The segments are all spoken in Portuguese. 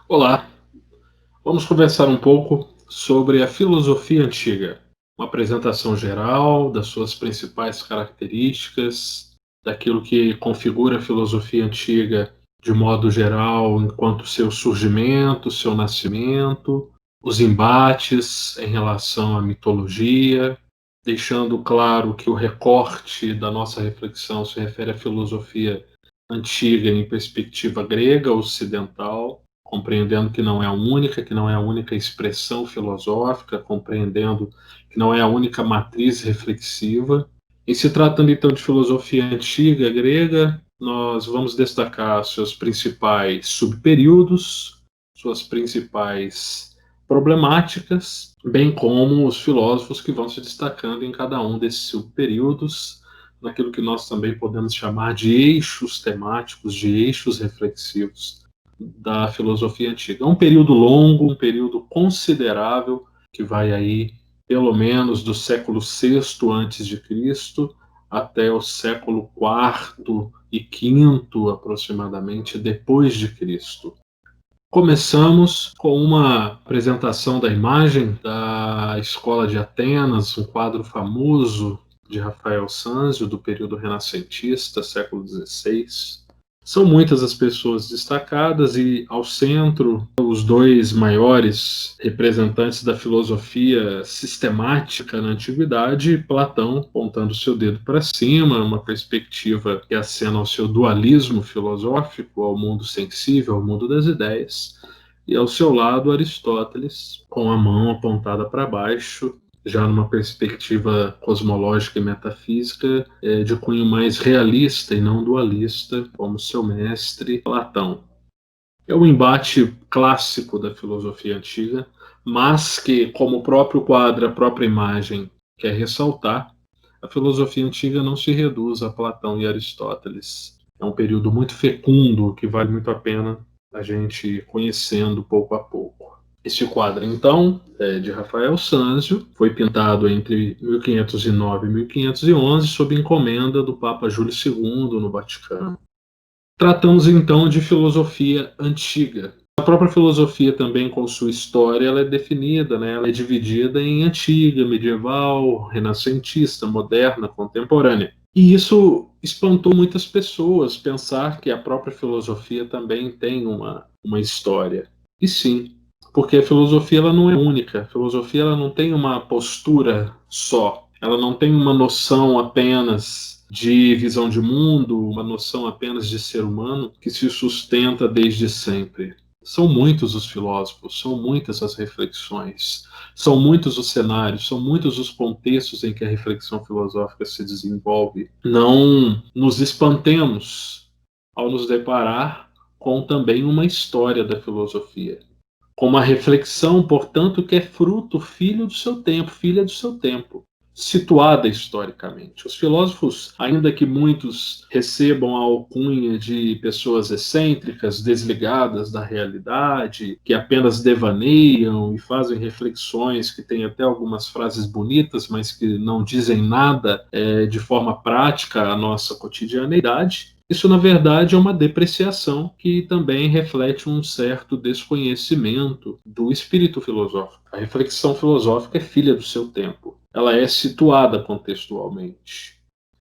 Olá, vamos conversar um pouco sobre a filosofia antiga. Uma apresentação geral das suas principais características, daquilo que configura a filosofia antiga de modo geral, enquanto seu surgimento, seu nascimento, os embates em relação à mitologia, deixando claro que o recorte da nossa reflexão se refere à filosofia antiga em perspectiva grega ocidental, compreendendo que não é a única, que não é a única expressão filosófica, compreendendo que não é a única matriz reflexiva. E se tratando então de filosofia antiga grega, nós vamos destacar seus principais subperíodos, suas principais problemáticas, bem como os filósofos que vão se destacando em cada um desses subperíodos, naquilo que nós também podemos chamar de eixos temáticos, de eixos reflexivos da filosofia antiga. É um período longo, um período considerável, que vai aí pelo menos do século VI antes de Cristo até o século IV e V aproximadamente depois de Cristo. Começamos com uma apresentação da imagem da Escola de Atenas, um quadro famoso de Rafael Sanzio, do período renascentista, século XVI. São muitas as pessoas destacadas e, ao centro, os dois maiores representantes da filosofia sistemática na antiguidade, Platão, apontando seu dedo para cima, uma perspectiva que acena ao seu dualismo filosófico, ao mundo sensível, ao mundo das ideias, e ao seu lado Aristóteles, com a mão apontada para baixo, já numa perspectiva cosmológica e metafísica de cunho mais realista e não dualista, como seu mestre Platão. É um embate clássico da filosofia antiga, mas que, como o próprio quadro, a própria imagem quer ressaltar, a filosofia antiga não se reduz a Platão e Aristóteles. É um período muito fecundo que vale muito a pena a gente conhecendo pouco a pouco. Este quadro, então, é de Rafael Sanzio, foi pintado entre 1509 e 1511 sob encomenda do Papa Júlio II no Vaticano. Tratamos então de filosofia antiga. A própria filosofia também, com sua história, ela é definida, né? Ela é dividida em antiga, medieval, renascentista, moderna, contemporânea. E isso espantou muitas pessoas, pensar que a própria filosofia também tem uma história. E sim, porque a filosofia ela não é única, a filosofia ela não tem uma postura só, ela não tem uma noção apenas de visão de mundo, uma noção apenas de ser humano que se sustenta desde sempre. São muitos os filósofos, são muitas as reflexões, são muitos os cenários, são muitos os contextos em que a reflexão filosófica se desenvolve. Não nos espantemos ao nos deparar com também uma história da filosofia, com uma reflexão, portanto, que é fruto, filho do seu tempo, filha do seu tempo, situada historicamente. Os filósofos, ainda que muitos recebam a alcunha de pessoas excêntricas, desligadas da realidade, que apenas devaneiam e fazem reflexões que têm até algumas frases bonitas, mas que não dizem nada de forma prática à nossa cotidianeidade, isso, na verdade, é uma depreciação que também reflete um certo desconhecimento do espírito filosófico. A reflexão filosófica é filha do seu tempo. Ela é situada contextualmente.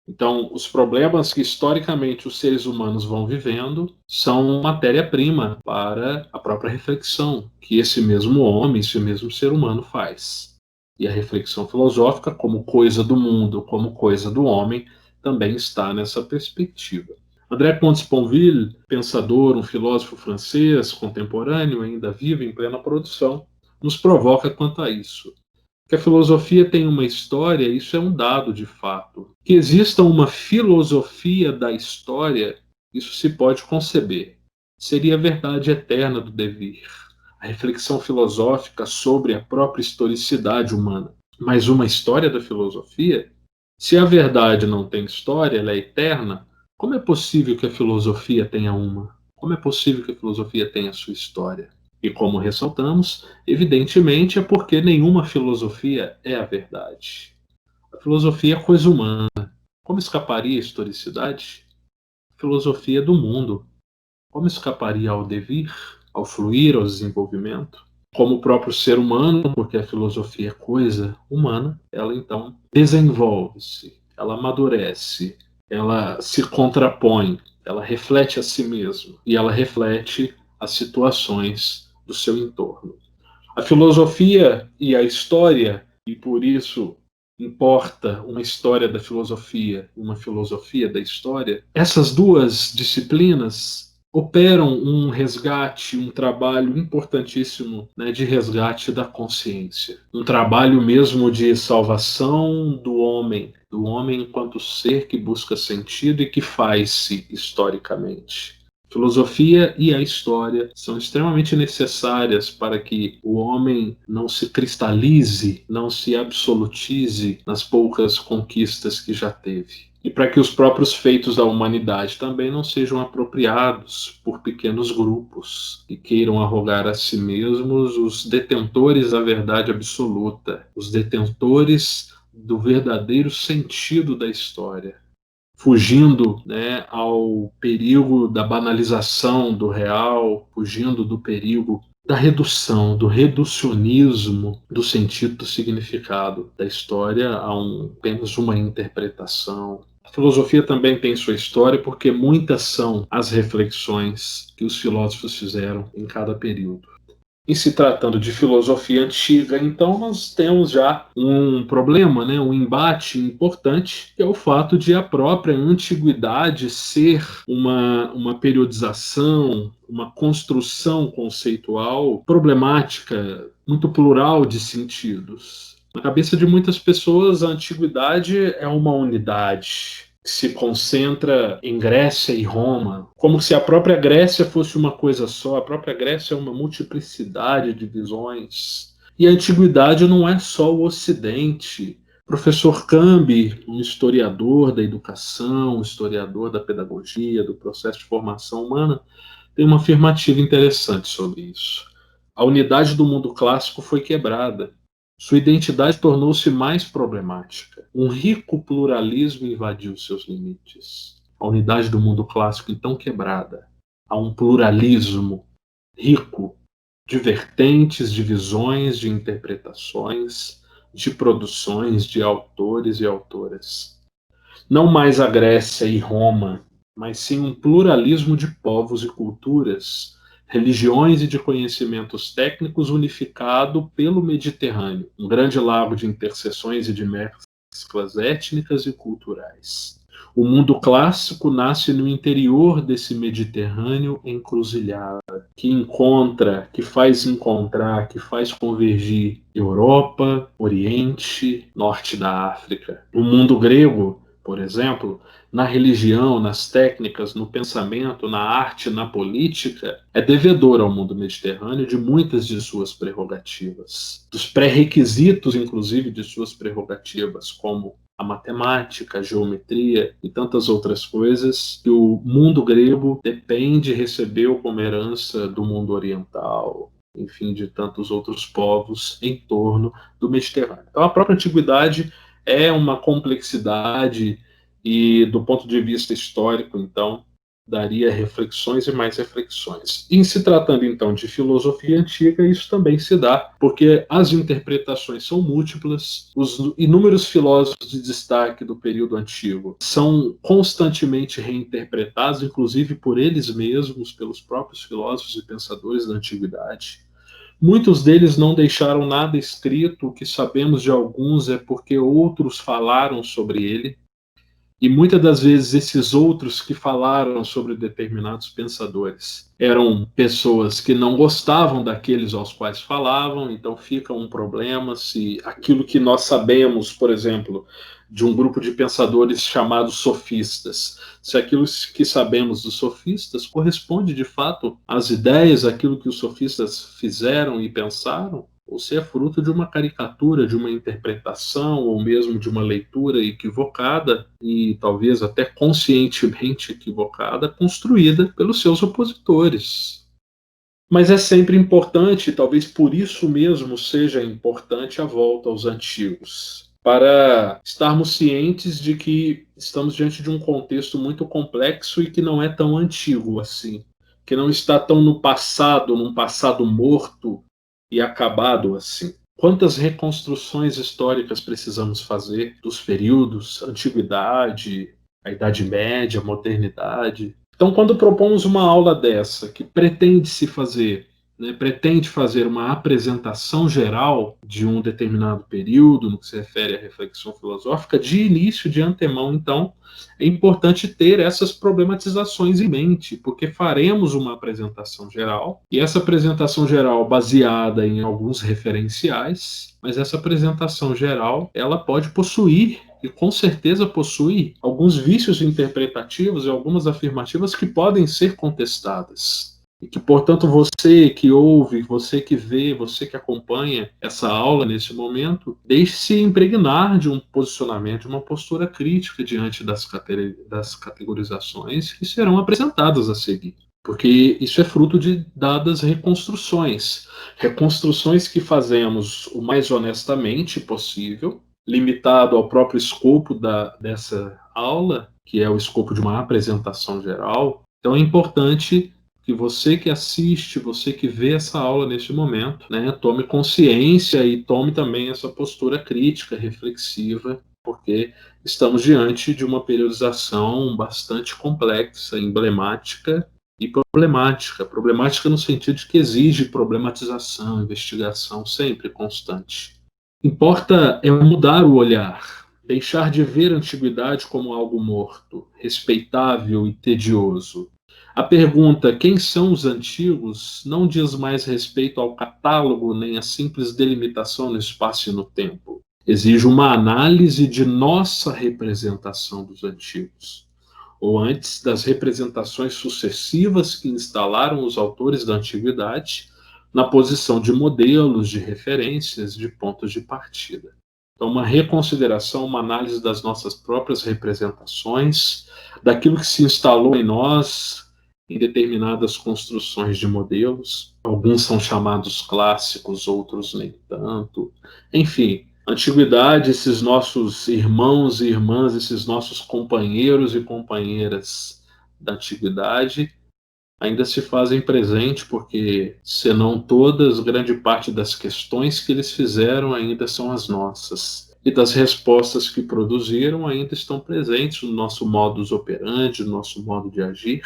Então, os problemas que historicamente os seres humanos vão vivendo são matéria-prima para a própria reflexão que esse mesmo homem, esse mesmo ser humano faz. E a reflexão filosófica, como coisa do mundo, como coisa do homem, também está nessa perspectiva. André Comte-Sponville, pensador, um filósofo francês contemporâneo, ainda vivo, em plena produção, nos provoca quanto a isso. Que a filosofia tem uma história, isso é um dado de fato. Que exista uma filosofia da história, isso se pode conceber. Seria a verdade eterna do devir, a reflexão filosófica sobre a própria historicidade humana. Mas uma história da filosofia? Se a verdade não tem história, ela é eterna, como é possível que a filosofia tenha uma? Como é possível que a filosofia tenha sua história? E como ressaltamos, evidentemente é porque nenhuma filosofia é a verdade. A filosofia é coisa humana. Como escaparia a historicidade? A filosofia é do mundo. Como escaparia ao devir? ao fluir, ao desenvolvimento. Como o próprio ser humano, porque a filosofia é coisa humana, ela então desenvolve-se, ela amadurece, ela se contrapõe, ela reflete a si mesma e ela reflete as situações do seu entorno. A filosofia e a história, e por isso importa uma história da filosofia, uma filosofia da história, essas duas disciplinas operam um resgate, um trabalho importantíssimo, né, de resgate da consciência. Um trabalho mesmo de salvação do homem enquanto ser que busca sentido e que faz-se historicamente. Filosofia e a história são extremamente necessárias para que o homem não se cristalize, não se absolutize nas poucas conquistas que já teve. E para que os próprios feitos da humanidade também não sejam apropriados por pequenos grupos que queiram arrogar a si mesmos os detentores da verdade absoluta, os detentores do verdadeiro sentido da história, fugindo, né, ao perigo da banalização do real, fugindo do perigo da redução, do reducionismo do sentido, do significado da história a apenas uma interpretação. A filosofia também tem sua história porque muitas são as reflexões que os filósofos fizeram em cada período. Em se tratando de filosofia antiga, então nós temos já um problema, né, um embate importante, que é o fato de a própria antiguidade ser uma periodização, uma construção conceitual problemática, muito plural de sentidos. Na cabeça de muitas pessoas, a antiguidade é uma unidade que se concentra em Grécia e Roma, como se a própria Grécia fosse uma coisa só. A própria Grécia é uma multiplicidade de visões. E a antiguidade não é só o Ocidente. Professor Cambi, um historiador da educação, um historiador da pedagogia, do processo de formação humana, tem uma afirmativa interessante sobre isso. A unidade do mundo clássico foi quebrada. Sua identidade tornou-se mais problemática. Um rico pluralismo invadiu seus limites. A unidade do mundo clássico, então, quebrada. Há um pluralismo rico de vertentes, de visões, de interpretações, de produções, de autores e autoras. Não mais a Grécia e Roma, mas sim um pluralismo de povos e culturas, religiões e de conhecimentos técnicos unificado pelo Mediterrâneo, um grande lago de interseções e de mesclas étnicas e culturais. O mundo clássico nasce no interior desse Mediterrâneo encruzilhada, que encontra, que faz encontrar, que faz convergir Europa, Oriente, Norte da África. O mundo grego, por exemplo, na religião, nas técnicas, no pensamento, na arte, na política, é devedor ao mundo mediterrâneo de muitas de suas prerrogativas, dos pré-requisitos, inclusive, de suas prerrogativas, como a matemática, a geometria e tantas outras coisas que o mundo grego depende, recebeu como herança do mundo oriental, enfim, de tantos outros povos em torno do Mediterrâneo. Então, a própria antiguidade é uma complexidade e, do ponto de vista histórico, então, daria reflexões e mais reflexões. Em se tratando, então, de filosofia antiga, isso também se dá, porque as interpretações são múltiplas, os inúmeros filósofos de destaque do período antigo são constantemente reinterpretados, inclusive por eles mesmos, pelos próprios filósofos e pensadores da antiguidade. Muitos deles não deixaram nada escrito, o que sabemos de alguns é porque outros falaram sobre ele, e muitas das vezes esses outros que falaram sobre determinados pensadores eram pessoas que não gostavam daqueles aos quais falavam, então fica um problema se aquilo que nós sabemos, por exemplo, de um grupo de pensadores chamados sofistas, se aquilo que sabemos dos sofistas corresponde de fato às ideias, aquilo que os sofistas fizeram e pensaram, ou se é fruto de uma caricatura, de uma interpretação, ou mesmo de uma leitura equivocada, e talvez até conscientemente equivocada, construída pelos seus opositores. Mas é sempre importante, talvez por isso mesmo seja importante a volta aos antigos, para estarmos cientes de que estamos diante de um contexto muito complexo e que não é tão antigo assim. que não está tão no passado, num passado morto e acabado assim. Quantas reconstruções históricas precisamos fazer dos períodos antiguidade, a Idade Média, a modernidade? Então, quando propomos uma aula dessa, que pretende se fazer, né, pretende fazer uma apresentação geral de um determinado período, no que se refere à reflexão filosófica, de início, de antemão, então, é importante ter essas problematizações em mente, porque faremos uma apresentação geral, e essa apresentação geral baseada em alguns referenciais, mas essa apresentação geral, ela pode possuir e com certeza possui alguns vícios interpretativos e algumas afirmativas que podem ser contestadas. E que, portanto, você que ouve, você que vê, você que acompanha essa aula nesse momento, deixe-se impregnar de um posicionamento, de uma postura crítica diante das categorizações que serão apresentadas a seguir. Porque isso é fruto de dadas reconstruções. Reconstruções que fazemos o mais honestamente possível, limitado ao próprio escopo dessa aula, que é o escopo de uma apresentação geral. Então é importante que você que assiste, você que vê essa aula neste momento, né, tome consciência e tome também essa postura crítica, reflexiva, porque estamos diante de uma periodização bastante complexa, emblemática e problemática. Problemática no sentido de que exige problematização, investigação sempre constante. Importa é mudar o olhar, deixar de ver a antiguidade como algo morto, respeitável e tedioso. A pergunta quem são os antigos não diz mais respeito ao catálogo nem à simples delimitação no espaço e no tempo. Exige uma análise de nossa representação dos antigos, ou antes das representações sucessivas que instalaram os autores da antiguidade na posição de modelos, de referências, de pontos de partida. Então, uma reconsideração, uma análise das nossas próprias representações, daquilo que se instalou em nós em determinadas construções de modelos. Alguns são chamados clássicos, outros nem tanto. Enfim, antiguidade, esses nossos irmãos e irmãs, esses nossos companheiros e companheiras da antiguidade, ainda se fazem presente, porque, se não todas, grande parte das questões que eles fizeram ainda são as nossas. E das respostas que produziram ainda estão presentes no nosso modus operandi, no nosso modo de agir,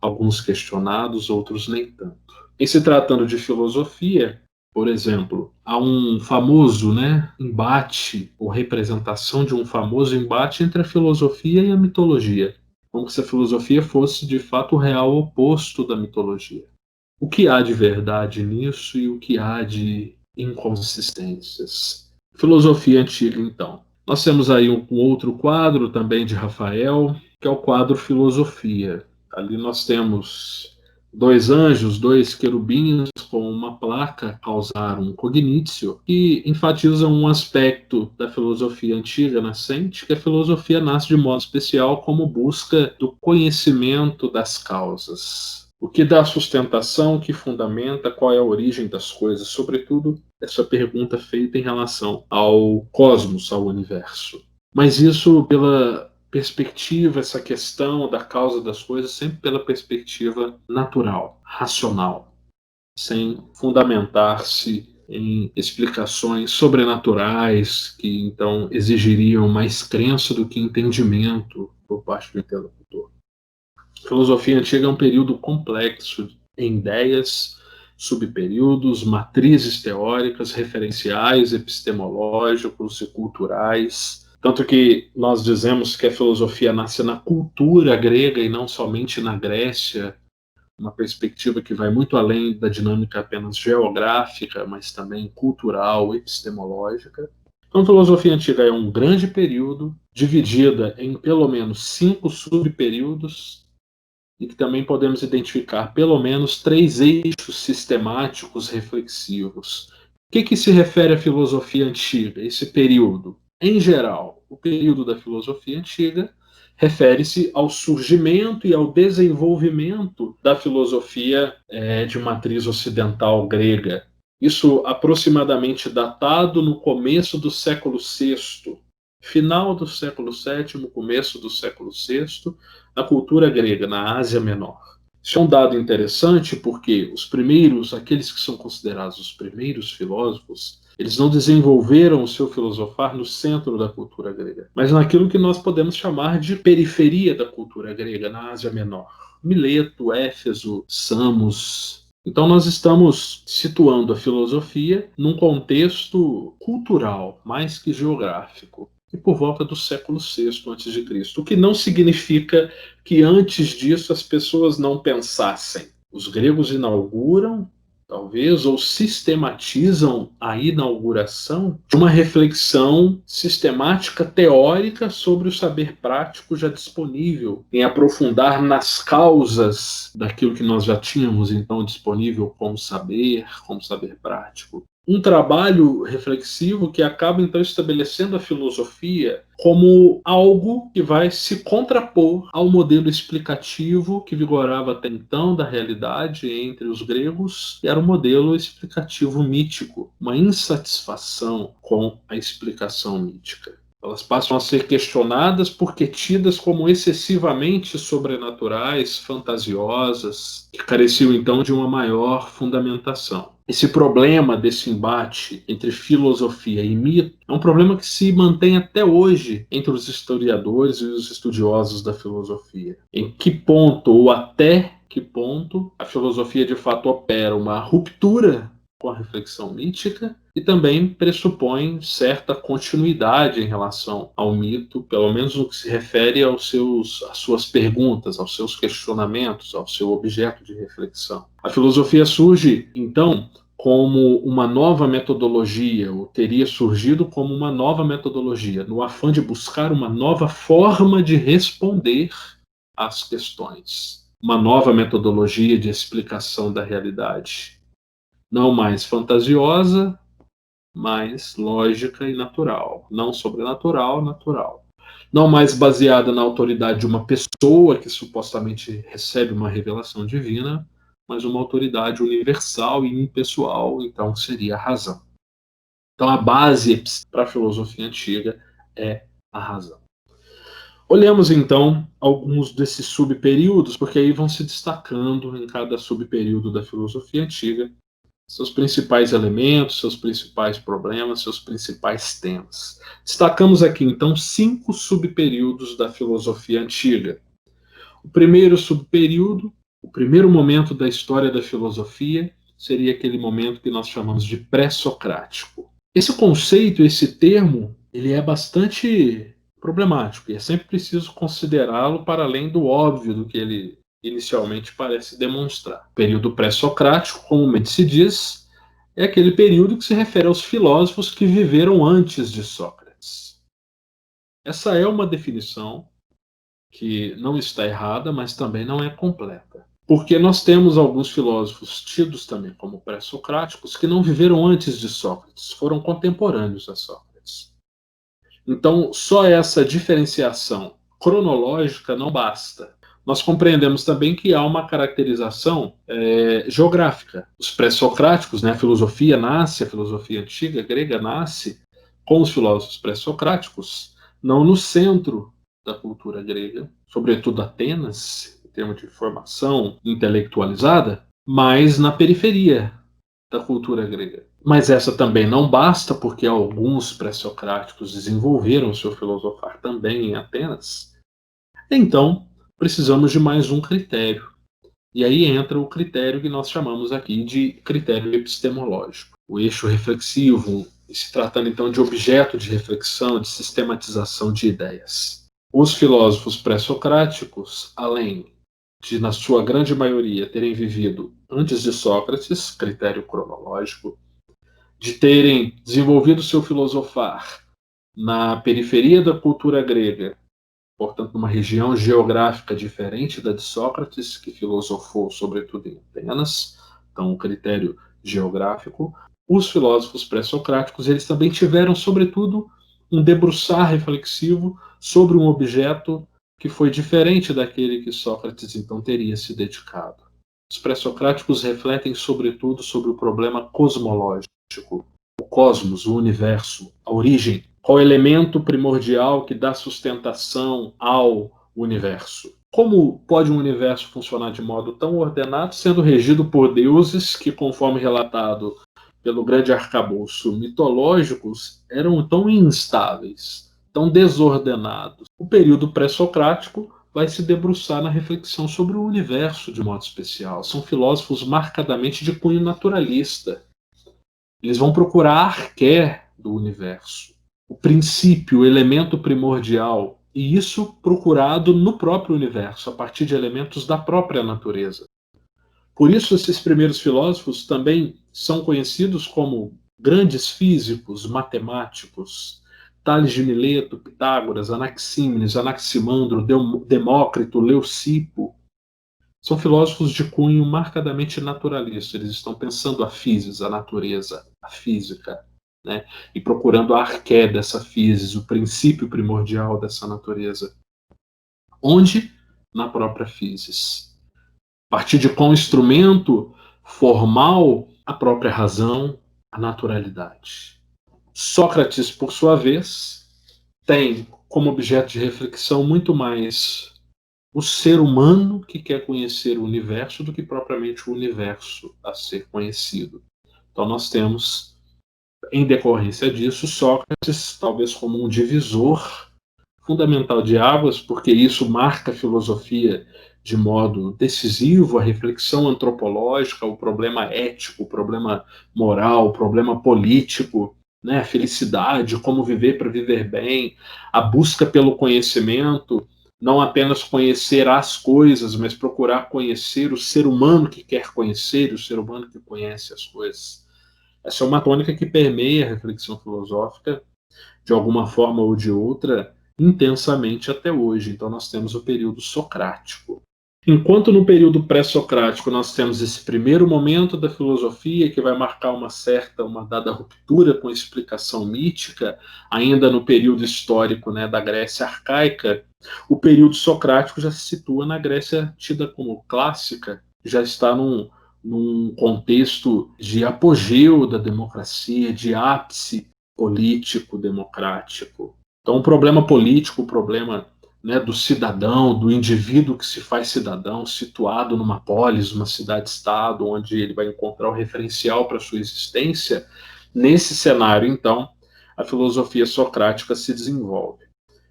alguns questionados, outros nem tanto. Em se tratando de filosofia, por exemplo, há um famoso, embate, ou representação de um famoso embate entre a filosofia e a mitologia, como se a filosofia fosse de fato o real oposto da mitologia. O que há de verdade nisso e o que há de inconsistências? Filosofia antiga, então. Nós temos aí um outro quadro também de Rafael, que é o quadro Filosofia. Ali nós temos dois anjos, dois querubins com uma placa Causarum Cognitio, que enfatizam um aspecto da filosofia antiga nascente, que a filosofia nasce de modo especial como busca do conhecimento das causas. O que dá sustentação, o que fundamenta, qual é a origem das coisas, sobretudo essa pergunta feita em relação ao cosmos, ao universo. Mas isso pela perspectiva, essa questão da causa das coisas, sempre pela perspectiva natural, racional, sem fundamentar-se em explicações sobrenaturais que então exigiriam mais crença do que entendimento por parte do interlocutor. A filosofia antiga é um período complexo em ideias, subperíodos, matrizes teóricas, referenciais, epistemológicos e culturais. Tanto que nós dizemos que a filosofia nasce na cultura grega e não somente na Grécia, uma perspectiva que vai muito além da dinâmica apenas geográfica, mas também cultural, epistemológica. Então, a filosofia antiga é um grande período, dividida em pelo menos 5 subperíodos, e que também podemos identificar pelo menos 3 eixos sistemáticos reflexivos. O que se refere à filosofia antiga, esse período? Em geral, o período da filosofia antiga refere-se ao surgimento e ao desenvolvimento da filosofia de matriz ocidental grega. Isso aproximadamente datado no começo do século VI, final do século VII, começo do século VI, na cultura grega, na Ásia Menor. Isso é um dado interessante porque os primeiros, aqueles que são considerados os primeiros filósofos, eles não desenvolveram o seu filosofar no centro da cultura grega, mas naquilo que nós podemos chamar de periferia da cultura grega, na Ásia Menor. Mileto, Éfeso, Samos. Então nós estamos situando a filosofia num contexto cultural, mais que geográfico, e por volta do século VI a.C., o que não significa que antes disso as pessoas não pensassem. Os gregos inauguram, talvez, ou sistematizam a inauguração de uma reflexão sistemática teórica sobre o saber prático já disponível, em aprofundar nas causas daquilo que nós já tínhamos então disponível como saber prático. Um trabalho reflexivo que acaba então estabelecendo a filosofia como algo que vai se contrapor ao modelo explicativo que vigorava até então da realidade entre os gregos, que era o modelo explicativo mítico, uma insatisfação com a explicação mítica. Elas passam a ser questionadas porque tidas como excessivamente sobrenaturais, fantasiosas, que careciam então de uma maior fundamentação. Esse problema desse embate entre filosofia e mito é um problema que se mantém até hoje entre os historiadores e os estudiosos da filosofia. Em que ponto ou até que ponto a filosofia de fato opera uma ruptura com a reflexão mítica e também pressupõe certa continuidade em relação ao mito, pelo menos no que se refere às suas perguntas, aos seus questionamentos, ao seu objeto de reflexão. A filosofia surge, então, como uma nova metodologia, ou teria surgido como uma nova metodologia, no afã de buscar uma nova forma de responder às questões, uma nova metodologia de explicação da realidade. Não mais fantasiosa, mais lógica e natural. Não sobrenatural, natural. Não mais baseada na autoridade de uma pessoa que supostamente recebe uma revelação divina, mas uma autoridade universal e impessoal, então seria a razão. Então a base para a filosofia antiga é a razão. Olhemos então alguns desses subperíodos, porque aí vão se destacando em cada subperíodo da filosofia antiga seus principais elementos, seus principais problemas, seus principais temas. Destacamos aqui, então, 5 subperíodos da filosofia antiga. O primeiro subperíodo, o primeiro momento da história da filosofia, seria aquele momento que nós chamamos de pré-socrático. Esse conceito, esse termo, ele é bastante problemático e é sempre preciso considerá-lo para além do óbvio do que ele inicialmente parece demonstrar. O período pré-socrático, comumente se diz, é aquele período que se refere aos filósofos que viveram antes de Sócrates. Essa é uma definição que não está errada, mas também não é completa. Porque nós temos alguns filósofos tidos também como pré-socráticos que não viveram antes de Sócrates, foram contemporâneos a Sócrates. Então, só essa diferenciação cronológica não basta. Nós compreendemos também que há uma caracterização geográfica. Os pré-socráticos, né, a filosofia antiga grega nasce com os filósofos pré-socráticos, não no centro da cultura grega, sobretudo Atenas, em termos de formação intelectualizada, mas na periferia da cultura grega. Mas essa também não basta, porque alguns pré-socráticos desenvolveram o seu filosofar também em Atenas. Então, precisamos de mais um critério. E aí entra o critério que nós chamamos aqui de critério epistemológico. O eixo reflexivo, se tratando então de objeto de reflexão, de sistematização de ideias. Os filósofos pré-socráticos, além de, na sua grande maioria, terem vivido antes de Sócrates, critério cronológico, de terem desenvolvido seu filosofar na periferia da cultura grega, portanto, numa região geográfica diferente da de Sócrates, que filosofou sobretudo em Atenas, então um critério geográfico. Os filósofos pré-socráticos, eles também tiveram, sobretudo, um debruçar reflexivo sobre um objeto que foi diferente daquele que Sócrates então teria se dedicado. Os pré-socráticos refletem, sobretudo, sobre o problema cosmológico, o cosmos, o universo, a origem. Qual é o elemento primordial que dá sustentação ao universo? Como pode um universo funcionar de modo tão ordenado, sendo regido por deuses que, conforme relatado pelo grande arcabouço mitológicos, eram tão instáveis, tão desordenados? O período pré-socrático vai se debruçar na reflexão sobre o universo de modo especial. São filósofos marcadamente de cunho naturalista. Eles vão procurar a arqué do universo, o princípio, o elemento primordial, e isso procurado no próprio universo, a partir de elementos da própria natureza. Por isso, esses primeiros filósofos também são conhecidos como grandes físicos, matemáticos. Tales de Mileto, Pitágoras, Anaxímenes, Anaximandro, Demócrito, Leucipo. São filósofos de cunho marcadamente naturalista. Eles estão pensando a physis, a natureza, a física, né? E procurando a arqué dessa physis, o princípio primordial dessa natureza. Onde? Na própria physis. A partir de qual instrumento formal? A própria razão, a naturalidade. Sócrates, por sua vez, tem como objeto de reflexão muito mais o ser humano que quer conhecer o universo do que propriamente o universo a ser conhecido. Então nós temos, em decorrência disso, Sócrates talvez como um divisor fundamental de águas, porque isso marca a filosofia de modo decisivo, a reflexão antropológica, o problema ético, o problema moral, o problema político, né, a felicidade, como viver para viver bem, a busca pelo conhecimento, não apenas conhecer as coisas, mas procurar conhecer o ser humano que quer conhecer, o ser humano que conhece as coisas. Essa é uma tônica que permeia a reflexão filosófica, de alguma forma ou de outra, intensamente até hoje. Então nós temos o período socrático. Enquanto no período pré-socrático nós temos esse primeiro momento da filosofia que vai marcar uma dada ruptura com a explicação mítica, ainda no período histórico, né, da Grécia arcaica, o período socrático já se situa na Grécia tida como clássica, já está num contexto de apogeu da democracia, de ápice político democrático. Então, o problema político, o problema, né, do cidadão, do indivíduo que se faz cidadão, situado numa polis, uma cidade-estado, onde ele vai encontrar o referencial para a sua existência, nesse cenário, então, a filosofia socrática se desenvolve.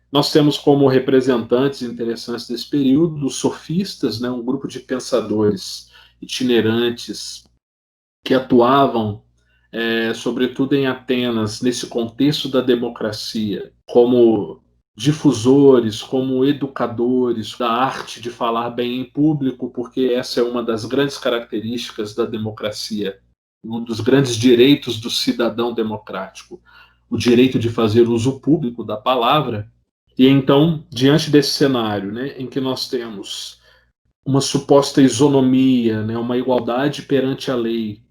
Nós temos como representantes interessantes desse período os sofistas, né, um grupo de pensadores itinerantes que atuavam sobretudo em Atenas, nesse contexto da democracia, como difusores, como educadores da arte de falar bem em público, porque essa é uma das grandes características da democracia, um dos grandes direitos do cidadão democrático, o direito de fazer uso público da palavra. E então, diante desse cenário, né, em que nós temos uma suposta isonomia, né, uma igualdade perante a lei,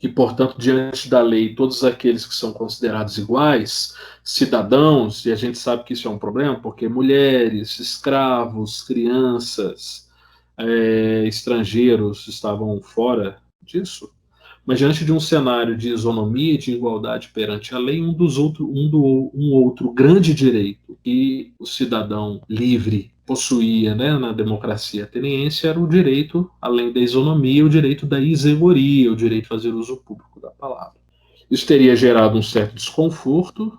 e, portanto, diante da lei, todos aqueles que são considerados iguais, cidadãos, e a gente sabe que isso é um problema, porque mulheres, escravos, crianças, estrangeiros estavam fora disso, mas diante de um cenário de isonomia e de igualdade perante a lei, um outro grande direito que o cidadão livre possuía, né, na democracia ateniense era o direito, além da isonomia, o direito da isegoria, o direito de fazer uso público da palavra. Isso teria gerado um certo desconforto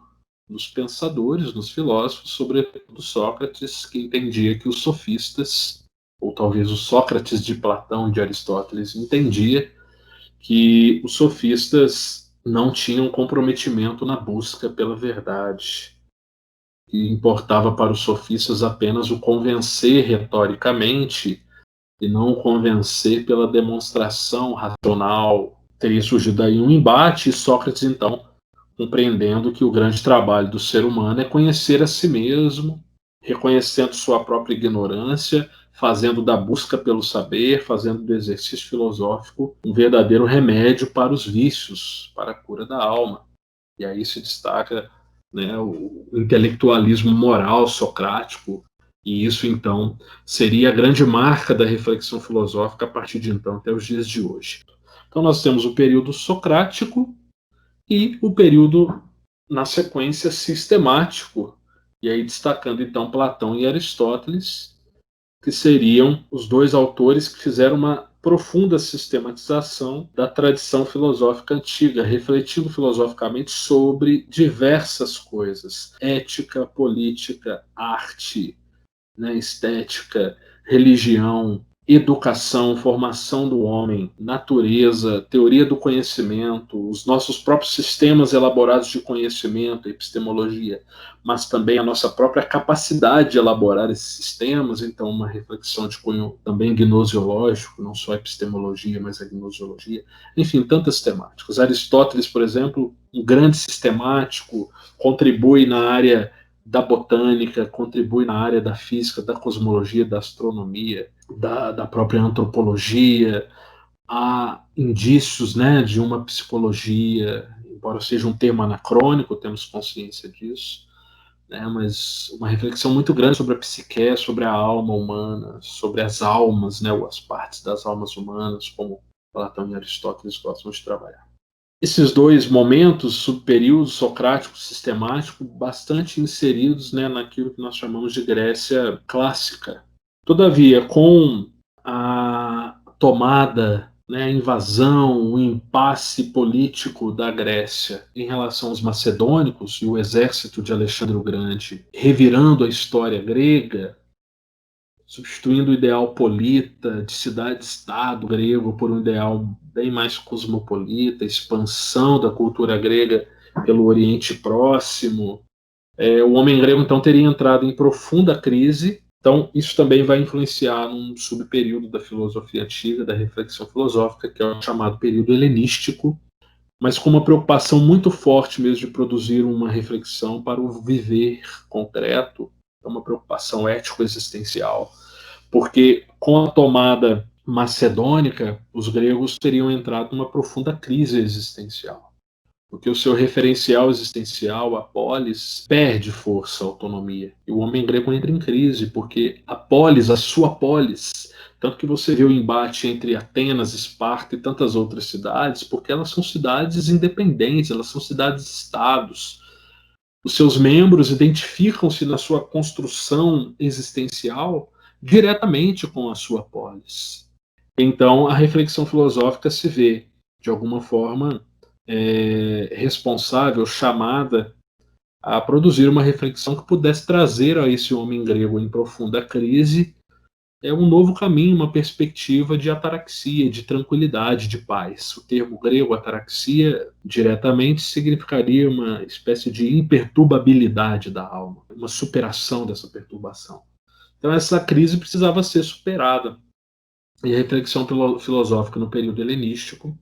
nos pensadores, nos filósofos, sobretudo Sócrates, que entendia que os sofistas, ou talvez o Sócrates de Platão e de Aristóteles, entendia que os sofistas não tinham comprometimento na busca pela verdade, que importava para os sofistas apenas o convencer retoricamente e não o convencer pela demonstração racional. Teria surgido aí um embate e Sócrates, então, compreendendo que o grande trabalho do ser humano é conhecer a si mesmo, reconhecendo sua própria ignorância, fazendo da busca pelo saber, fazendo do exercício filosófico um verdadeiro remédio para os vícios, para a cura da alma. E aí se destaca, né, o intelectualismo moral socrático, e isso então seria a grande marca da reflexão filosófica a partir de então até os dias de hoje. Então nós temos o período socrático e o período, na sequência, sistemático, e aí destacando então Platão e Aristóteles, que seriam os dois autores que fizeram uma profunda sistematização da tradição filosófica antiga, refletindo filosoficamente sobre diversas coisas: ética, política, arte, né, estética, religião, educação, formação do homem, natureza, teoria do conhecimento, os nossos próprios sistemas elaborados de conhecimento, epistemologia, mas também a nossa própria capacidade de elaborar esses sistemas. Então, uma reflexão de cunho também gnosiológico, não só a epistemologia, mas a gnosiologia. Enfim, tantas temáticas. Aristóteles, por exemplo, um grande sistemático, contribui na área da botânica, contribui na área da física, da cosmologia, da astronomia, da própria antropologia. Há indícios, né, de uma psicologia, embora seja um termo anacrônico, temos consciência disso, né, mas uma reflexão muito grande sobre a psique, sobre a alma humana, sobre as almas, né, ou as partes das almas humanas, como Platão e Aristóteles gostam de trabalhar. Esses dois momentos, subperíodo socrático sistemático, bastante inseridos, né, naquilo que nós chamamos de Grécia clássica. Todavia, com a tomada, né, a invasão, o impasse político da Grécia em relação aos macedônicos e o exército de Alexandre o Grande revirando a história grega, substituindo o ideal polita de cidade-estado grego por um ideal bem mais cosmopolita, expansão da cultura grega pelo Oriente Próximo. O homem grego, então, teria entrado em profunda crise. Então, isso também vai influenciar num subperíodo da filosofia antiga, da reflexão filosófica, que é o chamado período helenístico, mas com uma preocupação muito forte mesmo de produzir uma reflexão para o viver concreto, uma preocupação ético-existencial, porque com a tomada macedônica, os gregos teriam entrado numa profunda crise existencial, porque o seu referencial existencial, a polis, perde força, autonomia. E o homem grego entra em crise, porque a polis, a sua polis, tanto que você vê o embate entre Atenas, Esparta e tantas outras cidades, porque elas são cidades independentes, elas são cidades-estados. Os seus membros identificam-se na sua construção existencial diretamente com a sua polis. Então, a reflexão filosófica se vê, de alguma forma, responsável, chamada a produzir uma reflexão que pudesse trazer a esse homem grego em profunda crise um novo caminho, uma perspectiva de ataraxia, de tranquilidade, de paz. O termo grego ataraxia diretamente significaria uma espécie de imperturbabilidade da alma, uma superação dessa perturbação. Então essa crise precisava ser superada. E a reflexão filosófica no período helenístico,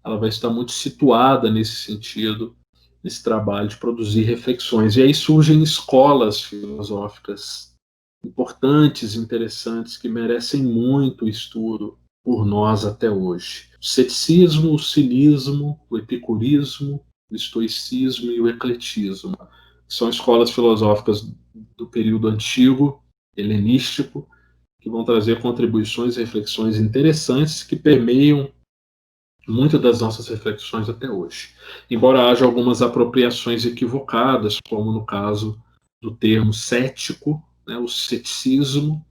ela vai estar muito situada nesse sentido, nesse trabalho de produzir reflexões. E aí surgem escolas filosóficas importantes, interessantes, que merecem muito estudo por nós até hoje. O ceticismo, o cinismo, o epicurismo, o estoicismo e o ecletismo são escolas filosóficas do período antigo, helenístico, que vão trazer contribuições e reflexões interessantes que permeiam muitas das nossas reflexões até hoje. Embora haja algumas apropriações equivocadas, como no caso do termo cético, né, o ceticismo,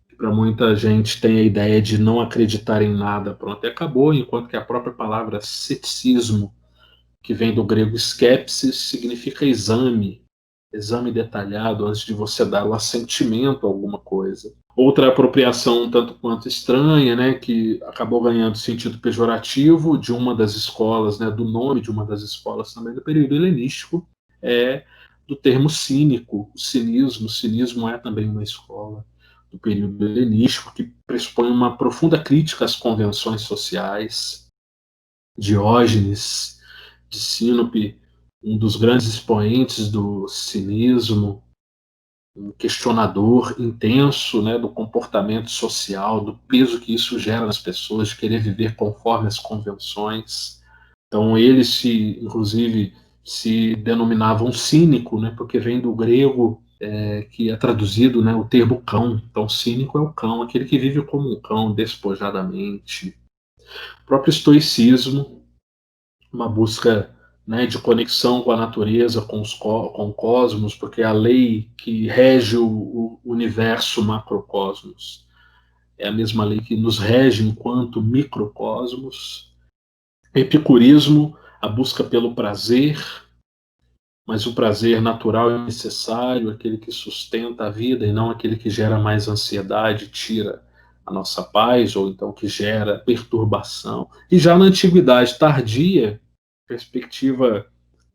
que para muita gente tem a ideia de não acreditar em nada, pronto, e acabou, enquanto que a própria palavra ceticismo, que vem do grego skepsis, significa exame, exame detalhado antes de você dar o assentimento a alguma coisa. Outra apropriação um tanto quanto estranha, né, que acabou ganhando sentido pejorativo de uma das escolas, né, do nome de uma das escolas também do período helenístico, é do termo cínico, o cinismo. O cinismo é também uma escola do período helenístico que pressupõe uma profunda crítica às convenções sociais. Diógenes de Sinope, um dos grandes expoentes do cinismo, um questionador intenso, né, do comportamento social, do peso que isso gera nas pessoas, de querer viver conforme as convenções. Então ele inclusive, se denominava um cínico, né, porque vem do grego, que é traduzido, né, o termo cão. Então cínico é o cão, aquele que vive como um cão, despojadamente. O próprio estoicismo, uma busca, né, de conexão com a natureza, com o cosmos, porque é a lei que rege o universo macrocosmos. é a mesma lei que nos rege enquanto microcosmos. Epicurismo, a busca pelo prazer, mas o prazer natural e necessário, aquele que sustenta a vida e não aquele que gera mais ansiedade, tira a nossa paz, ou então que gera perturbação. E já na antiguidade tardia, perspectiva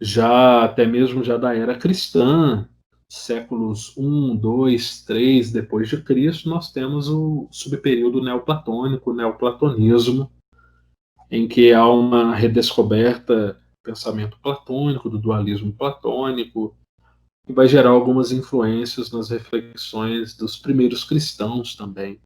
já até mesmo já da era cristã, séculos I, II, III depois de Cristo, nós temos o subperíodo neoplatônico, o neoplatonismo, em que há uma redescoberta do pensamento platônico, do dualismo platônico, que vai gerar algumas influências nas reflexões dos primeiros cristãos também.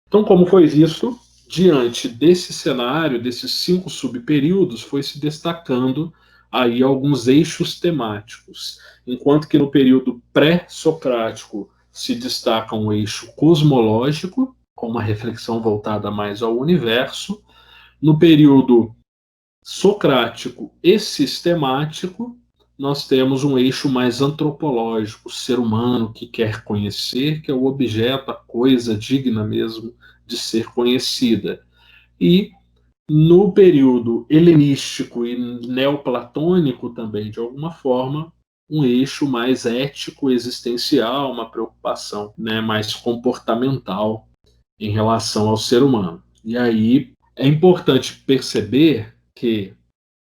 Então, como foi visto, diante desse cenário, desses 5 subperíodos, foi se destacando aí alguns eixos temáticos, enquanto que no período pré-socrático se destaca um eixo cosmológico, com uma reflexão voltada mais ao universo. No período socrático e sistemático, nós temos um eixo mais antropológico, o ser humano que quer conhecer, que é o objeto, a coisa digna mesmo de ser conhecida. E no período helenístico e neoplatônico também, de alguma forma, um eixo mais ético, existencial, uma preocupação, né, mais comportamental em relação ao ser humano. E aí é importante perceber que,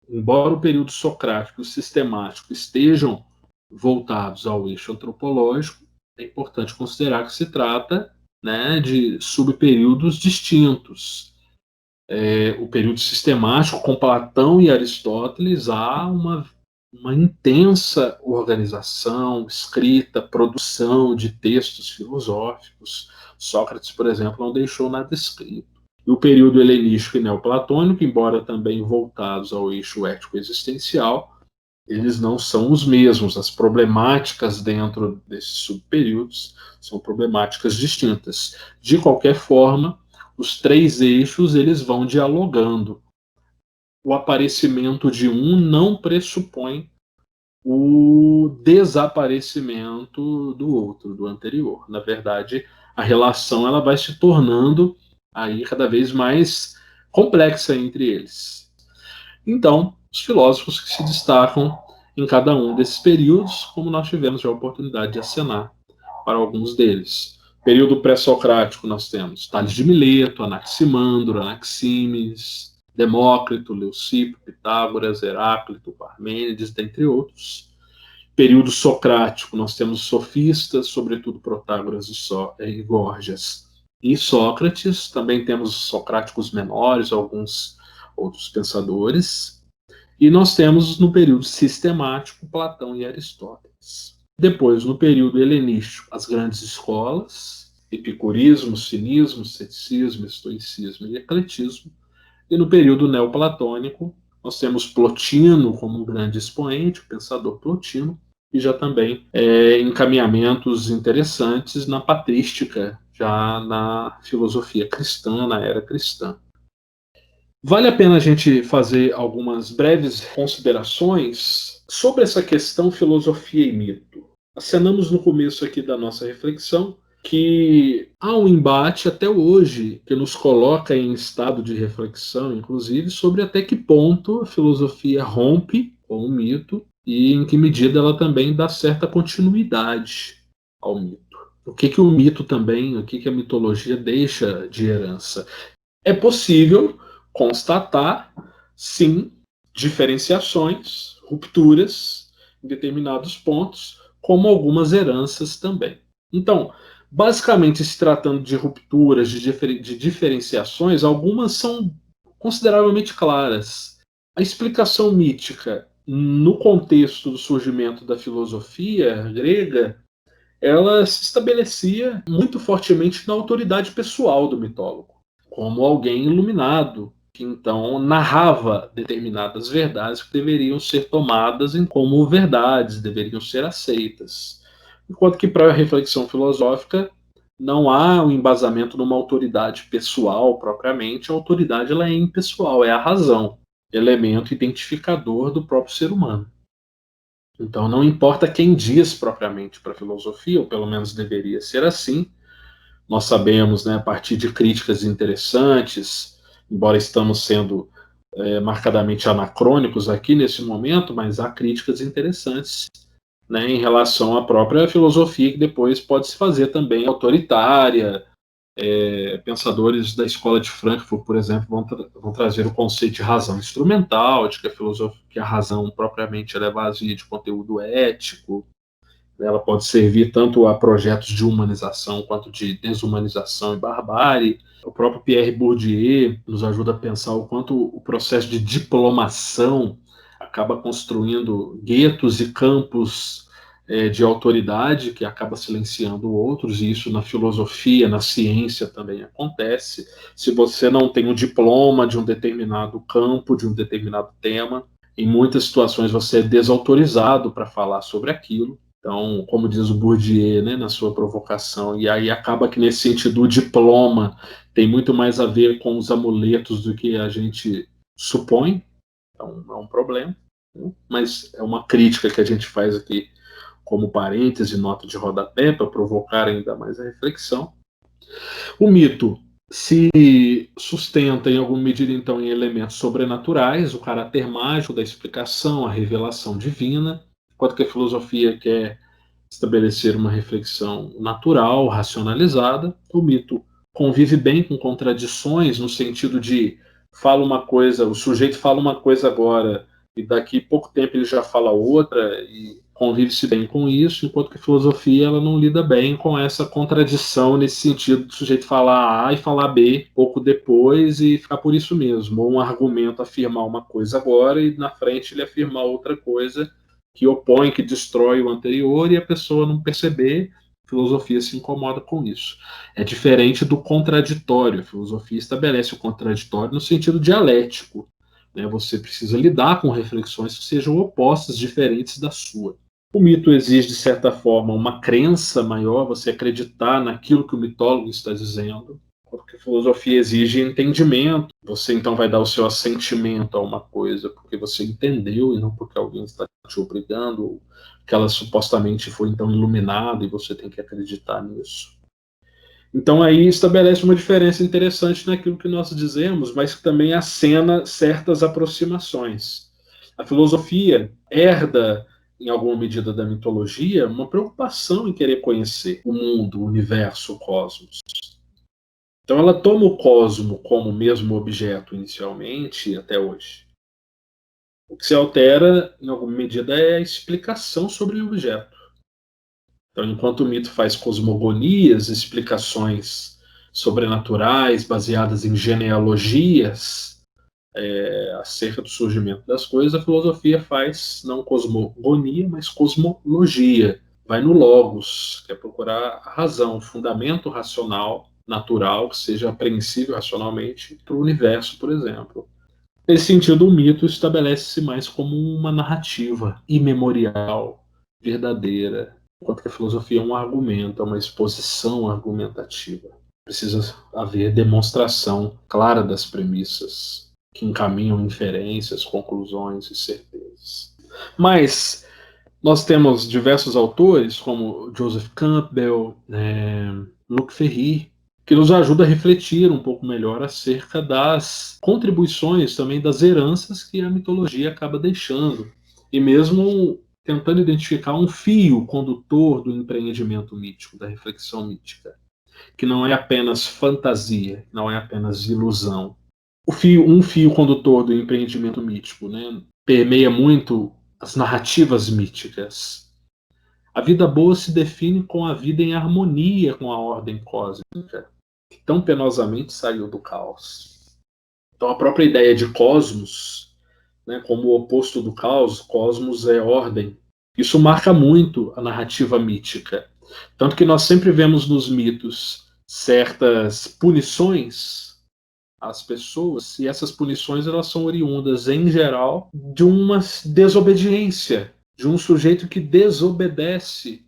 embora o período socrático e sistemático estejam voltados ao eixo antropológico, é importante considerar que se trata, né, de subperíodos distintos. O período sistemático, com Platão e Aristóteles, há uma intensa organização, escrita, produção de textos filosóficos. Sócrates, por exemplo, não deixou nada escrito. E o período helenístico e neoplatônico, embora também voltados ao eixo ético-existencial, eles não são os mesmos. As problemáticas dentro desses subperíodos são problemáticas distintas. De qualquer forma, os 3 eixos eles vão dialogando. O aparecimento de um não pressupõe o desaparecimento do outro, do anterior. Na verdade, a relação ela vai se tornando aí cada vez mais complexa entre eles. Então, os filósofos que se destacam em cada um desses períodos, como nós tivemos já a oportunidade de acenar para alguns deles. Período pré-socrático nós temos Tales de Mileto, Anaximandro, Anaximenes, Demócrito, Leucipo, Pitágoras, Heráclito, Parmênides, dentre outros. Período socrático nós temos sofistas, sobretudo Protágoras e Górgias e Sócrates. Também temos socráticos menores, alguns outros pensadores. E nós temos no período sistemático Platão e Aristóteles. Depois, no período helenístico, as grandes escolas, epicurismo, cinismo, ceticismo, estoicismo e ecletismo. E no período neoplatônico, nós temos Plotino como um grande expoente, o pensador Plotino, e já também encaminhamentos interessantes na patrística, já na filosofia cristã, na era cristã. Vale a pena a gente fazer algumas breves considerações sobre essa questão filosofia e mito. Acenamos no começo aqui da nossa reflexão que há um embate até hoje que nos coloca em estado de reflexão, inclusive, sobre até que ponto a filosofia rompe com o mito e em que medida ela também dá certa continuidade ao mito. O que o mito também, o que a mitologia deixa de herança? É possível constatar, sim, diferenciações, rupturas em determinados pontos, como algumas heranças também. Então, basicamente, se tratando de rupturas, de diferenciações, algumas são consideravelmente claras. A explicação mítica, no contexto do surgimento da filosofia grega, ela se estabelecia muito fortemente na autoridade pessoal do mitólogo, como alguém iluminado, que então narrava determinadas verdades que deveriam ser tomadas como verdades, deveriam ser aceitas. Enquanto que para a reflexão filosófica não há um embasamento numa autoridade pessoal propriamente, a autoridade ela é impessoal, é a razão, elemento identificador do próprio ser humano. Então não importa quem diz propriamente para a filosofia, ou pelo menos deveria ser assim, nós sabemos, né, a partir de críticas interessantes, embora estamos sendo marcadamente anacrônicos aqui nesse momento, mas há críticas interessantes, né, em relação à própria filosofia, que depois pode se fazer também autoritária. Pensadores da escola de Frankfurt, por exemplo, vão trazer o conceito de razão instrumental, de que que a razão propriamente ela é vazia de conteúdo ético. Ela pode servir tanto a projetos de humanização quanto de desumanização e barbárie. O próprio Pierre Bourdieu nos ajuda a pensar o quanto o processo de diplomação acaba construindo guetos e campos de autoridade que acaba silenciando outros, e isso na filosofia, na ciência também acontece. Se você não tem um diploma de um determinado campo, de um determinado tema, em muitas situações você é desautorizado para falar sobre aquilo. Então, como diz o Bourdieu, né, na sua provocação, e aí acaba que nesse sentido o diploma tem muito mais a ver com os amuletos do que a gente supõe. Então, é um problema, né? Mas é uma crítica que a gente faz aqui como parêntese, nota de rodapé, para provocar ainda mais a reflexão. O mito se sustenta em alguma medida, então, em elementos sobrenaturais, o caráter mágico da explicação, a revelação divina, enquanto que a filosofia quer estabelecer uma reflexão natural, racionalizada. O mito convive bem com contradições, no sentido de fala uma coisa, o sujeito fala uma coisa agora, e daqui pouco tempo ele já fala outra, e convive-se bem com isso, enquanto que a filosofia ela não lida bem com essa contradição, nesse sentido do sujeito falar A e falar B pouco depois e ficar por isso mesmo, ou um argumento afirmar uma coisa agora e na frente ele afirmar outra coisa que opõe, que destrói o anterior, e a pessoa não perceber. A filosofia se incomoda com isso. É diferente do contraditório. A filosofia estabelece o contraditório no sentido dialético, né? Você precisa lidar com reflexões que sejam opostas, diferentes da sua. O mito exige, de certa forma, uma crença maior, você acreditar naquilo que o mitólogo está dizendo, porque a filosofia exige entendimento. Você então vai dar o seu assentimento a uma coisa porque você entendeu e não porque alguém está te obrigando, que ela supostamente foi então iluminada e você tem que acreditar nisso. Então aí estabelece uma diferença interessante naquilo que nós dizemos, mas que também acena certas aproximações. A filosofia herda, em alguma medida, da mitologia, uma preocupação em querer conhecer o mundo, o universo, o cosmos. Então ela toma o cosmo como mesmo objeto inicialmente até hoje. O que se altera, em alguma medida, é a explicação sobre o objeto. Então, enquanto o mito faz cosmogonias, explicações sobrenaturais baseadas em genealogias acerca do surgimento das coisas, a filosofia faz não cosmogonia, mas cosmologia. Vai no logos, que é procurar a razão, o fundamento racional, natural, que seja apreensível racionalmente para o universo, por exemplo. Nesse sentido, o mito estabelece-se mais como uma narrativa imemorial, verdadeira, enquanto que a filosofia é um argumento, é uma exposição argumentativa. Precisa haver demonstração clara das premissas, que encaminham inferências, conclusões e certezas. Mas nós temos diversos autores, como Joseph Campbell, Luc Ferry, que nos ajuda a refletir um pouco melhor acerca das contribuições, também das heranças que a mitologia acaba deixando, e mesmo tentando identificar um fio condutor do empreendimento mítico, da reflexão mítica, que não é apenas fantasia, não é apenas ilusão. Um fio condutor do empreendimento mítico, né, permeia muito as narrativas míticas. A vida boa se define com a vida em harmonia com a ordem cósmica, que tão penosamente saiu do caos. Então, a própria ideia de cosmos, né, como o oposto do caos, cosmos é ordem. Isso marca muito a narrativa mítica. Tanto que nós sempre vemos nos mitos certas punições às pessoas, e essas punições elas são oriundas, em geral, de uma desobediência, de um sujeito que desobedece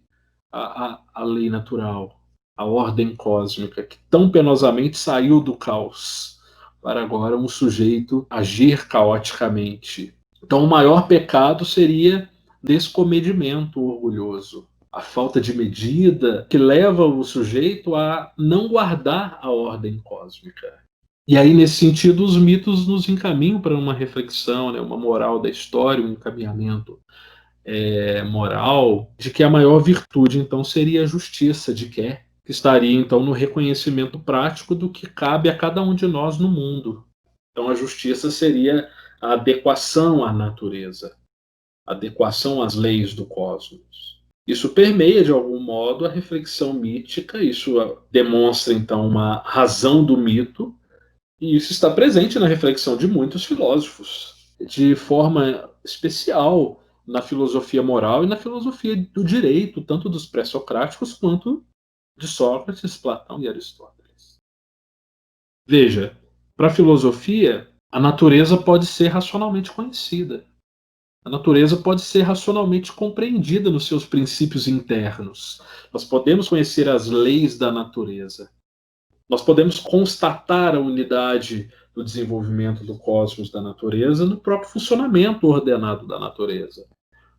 à lei natural, à ordem cósmica, que tão penosamente saiu do caos, para agora um sujeito agir caoticamente. Então, o maior pecado seria descomedimento orgulhoso, a falta de medida, que leva o sujeito a não guardar a ordem cósmica. E aí, nesse sentido, os mitos nos encaminham para uma reflexão, né, uma moral da história, um encaminhamento moral, de que a maior virtude, então, seria a justiça, que estaria, então, no reconhecimento prático do que cabe a cada um de nós no mundo. Então, a justiça seria a adequação à natureza, a adequação às leis do cosmos. Isso permeia, de algum modo, a reflexão mítica, isso demonstra, então, uma razão do mito, e isso está presente na reflexão de muitos filósofos, de forma especial na filosofia moral e na filosofia do direito, tanto dos pré-socráticos quanto de Sócrates, Platão e Aristóteles. Veja, para a filosofia, a natureza pode ser racionalmente conhecida. A natureza pode ser racionalmente compreendida nos seus princípios internos. Nós podemos conhecer as leis da natureza. Nós podemos constatar a unidade do desenvolvimento do cosmos da natureza no próprio funcionamento ordenado da natureza.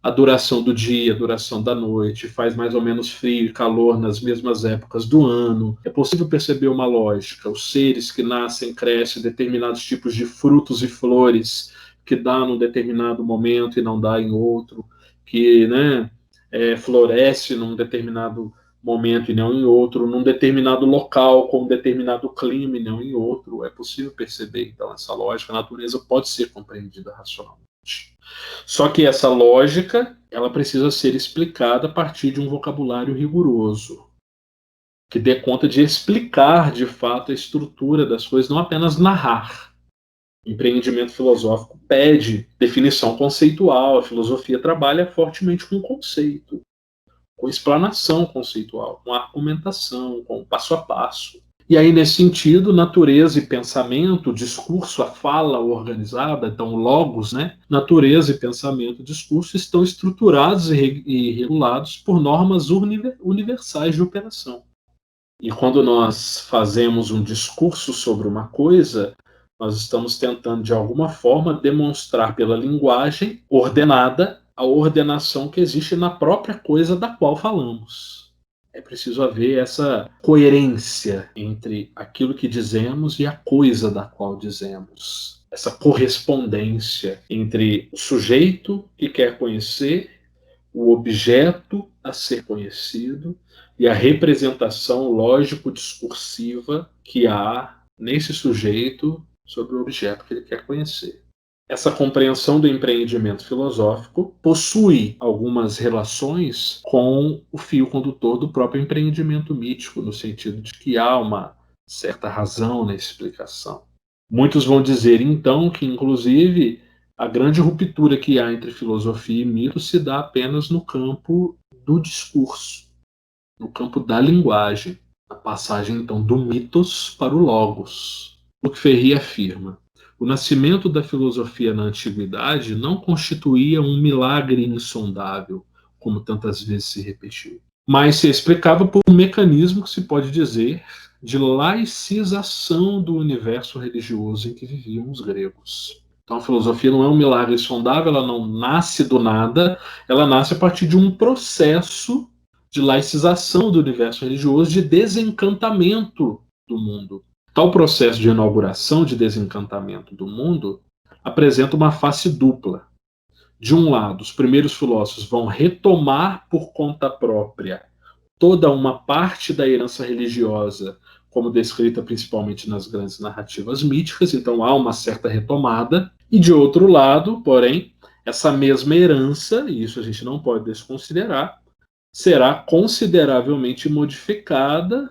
A duração do dia, a duração da noite, faz mais ou menos frio e calor nas mesmas épocas do ano. É possível perceber uma lógica. Os seres que nascem, crescem, determinados tipos de frutos e flores que dá num determinado momento e não dá em outro, que floresce num determinado momento e não em outro, num determinado local, com um determinado clima e não em outro. É possível perceber, então, essa lógica. A natureza pode ser compreendida racionalmente. Só que essa lógica, ela precisa ser explicada a partir de um vocabulário rigoroso, que dê conta de explicar, de fato, a estrutura das coisas, não apenas narrar. O empreendimento filosófico pede definição conceitual, a filosofia trabalha fortemente com conceito, com explanação conceitual, com argumentação, com passo a passo. E aí, nesse sentido, natureza e pensamento, discurso, a fala organizada, então logos, natureza e pensamento, discurso, estão estruturados e regulados por normas universais de operação. E quando nós fazemos um discurso sobre uma coisa, nós estamos tentando, de alguma forma, demonstrar pela linguagem ordenada a ordenação que existe na própria coisa da qual falamos. É preciso haver essa coerência entre aquilo que dizemos e a coisa da qual dizemos. Essa correspondência entre o sujeito que quer conhecer, o objeto a ser conhecido e a representação lógico-discursiva que há nesse sujeito sobre o objeto que ele quer conhecer. Essa compreensão do empreendimento filosófico possui algumas relações com o fio condutor do próprio empreendimento mítico, no sentido de que há uma certa razão na explicação. Muitos vão dizer, então, que, inclusive, a grande ruptura que há entre filosofia e mito se dá apenas no campo do discurso, no campo da linguagem, a passagem, então, do mitos para o logos. Luc Ferry afirma: o nascimento da filosofia na antiguidade não constituía um milagre insondável, como tantas vezes se repetiu, mas se explicava por um mecanismo que se pode dizer de laicização do universo religioso em que viviam os gregos. Então a filosofia não é um milagre insondável, ela não nasce do nada, ela nasce a partir de um processo de laicização do universo religioso, de desencantamento do mundo. Tal processo de inauguração, de desencantamento do mundo, apresenta uma face dupla. De um lado, os primeiros filósofos vão retomar por conta própria toda uma parte da herança religiosa, como descrita principalmente nas grandes narrativas míticas, então há uma certa retomada. E de outro lado, porém, essa mesma herança, e isso a gente não pode desconsiderar, será consideravelmente modificada,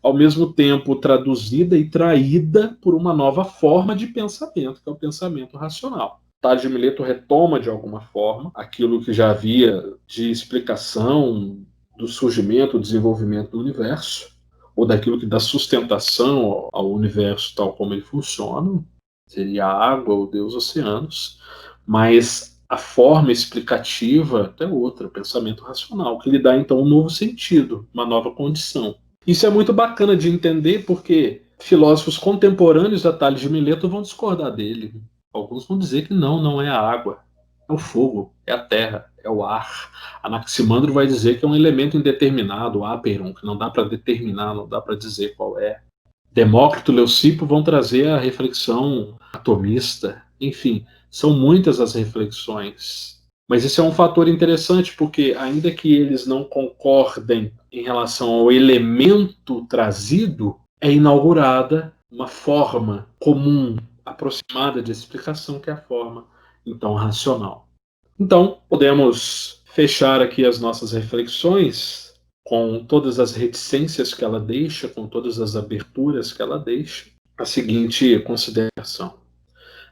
ao mesmo tempo traduzida e traída por uma nova forma de pensamento, que é o pensamento racional. Tales de Mileto retoma, de alguma forma, aquilo que já havia de explicação do surgimento, do desenvolvimento do universo, ou daquilo que dá sustentação ao universo tal como ele funciona, seria a água, ou Deus, oceanos, mas a forma explicativa é outra, o pensamento racional, que lhe dá então um novo sentido, uma nova condição. Isso é muito bacana de entender, porque filósofos contemporâneos da Tales de Mileto vão discordar dele. Alguns vão dizer que não é a água. É o fogo, é a terra, é o ar. Anaximandro vai dizer que é um elemento indeterminado, o aperon, que não dá para determinar, não dá para dizer qual é. Demócrito e Leucipo vão trazer a reflexão atomista. Enfim, são muitas as reflexões. Mas isso é um fator interessante, porque ainda que eles não concordem em relação ao elemento trazido, é inaugurada uma forma comum, aproximada de explicação, que é a forma, então, racional. Então, podemos fechar aqui as nossas reflexões com todas as reticências que ela deixa, com todas as aberturas que ela deixa, a seguinte consideração: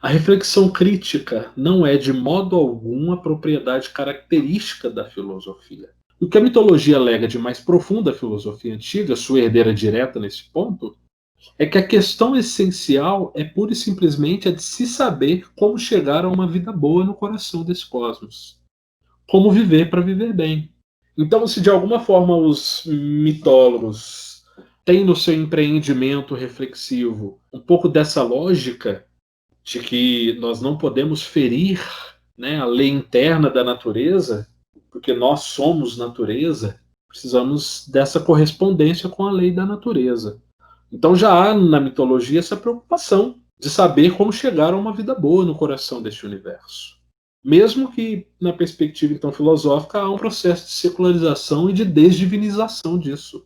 a reflexão crítica não é de modo algum a propriedade característica da filosofia. O que a mitologia alega de mais profunda à filosofia antiga, sua herdeira direta nesse ponto, é que a questão essencial é pura e simplesmente a de se saber como chegar a uma vida boa no coração desse cosmos. Como viver para viver bem. Então, se de alguma forma os mitólogos têm no seu empreendimento reflexivo um pouco dessa lógica de que nós não podemos ferir, né, a lei interna da natureza, porque nós somos natureza, precisamos dessa correspondência com a lei da natureza. Então já há na mitologia essa preocupação de saber como chegar a uma vida boa no coração deste universo. Mesmo que, na perspectiva então filosófica, há um processo de secularização e de desdivinização disso.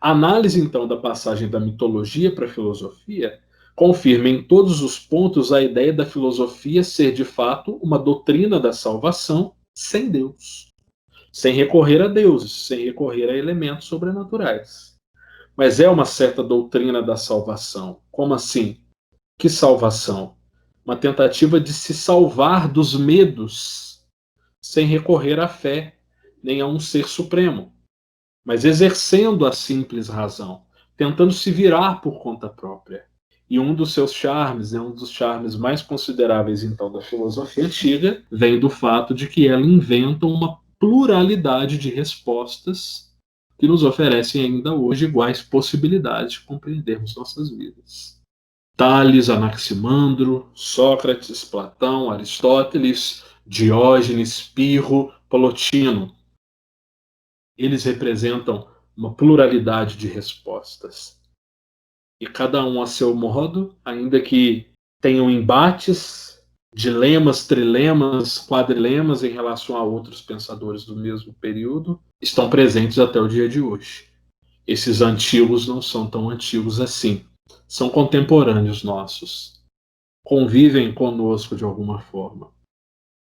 A análise então da passagem da mitologia para a filosofia confirma em todos os pontos a ideia da filosofia ser de fato uma doutrina da salvação sem Deus, sem recorrer a deuses, sem recorrer a elementos sobrenaturais. Mas é uma certa doutrina da salvação. Como assim? Que salvação? Uma tentativa de se salvar dos medos, sem recorrer à fé, nem a um ser supremo, mas exercendo a simples razão, tentando se virar por conta própria. E um dos seus charmes, um dos charmes mais consideráveis então da filosofia antiga, vem do fato de que ela inventa uma pluralidade de respostas que nos oferecem ainda hoje iguais possibilidades de compreendermos nossas vidas. Tales, Anaximandro, Sócrates, Platão, Aristóteles, Diógenes, Pirro, Plotino. Eles representam uma pluralidade de respostas. E cada um a seu modo, ainda que tenham embates, dilemas, trilemas, quadrilemas em relação a outros pensadores do mesmo período, estão presentes até o dia de hoje. Esses antigos não são tão antigos assim. São contemporâneos nossos. Convivem conosco de alguma forma.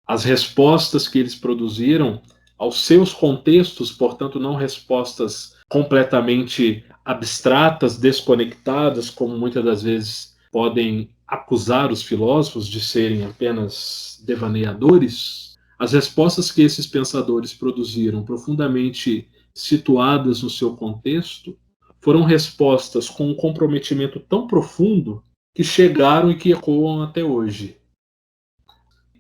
As respostas que eles produziram aos seus contextos, portanto, não respostas completamente abstratas, desconectadas, como muitas das vezes podem acusar os filósofos de serem apenas devaneadores. As respostas que esses pensadores produziram, profundamente situadas no seu contexto, foram respostas com um comprometimento tão profundo que chegaram e que ecoam até hoje.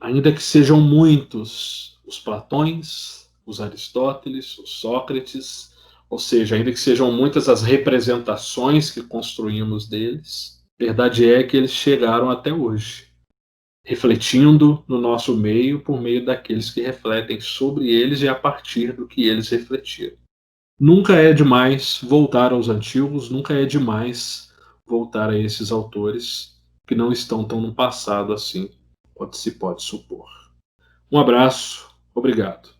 Ainda que sejam muitos os Platões, os Aristóteles, os Sócrates, ou seja, ainda que sejam muitas as representações que construímos deles, a verdade é que eles chegaram até hoje, refletindo no nosso meio por meio daqueles que refletem sobre eles e a partir do que eles refletiram. Nunca é demais voltar aos antigos, nunca é demais voltar a esses autores que não estão tão no passado assim, quanto se pode supor. Um abraço, obrigado.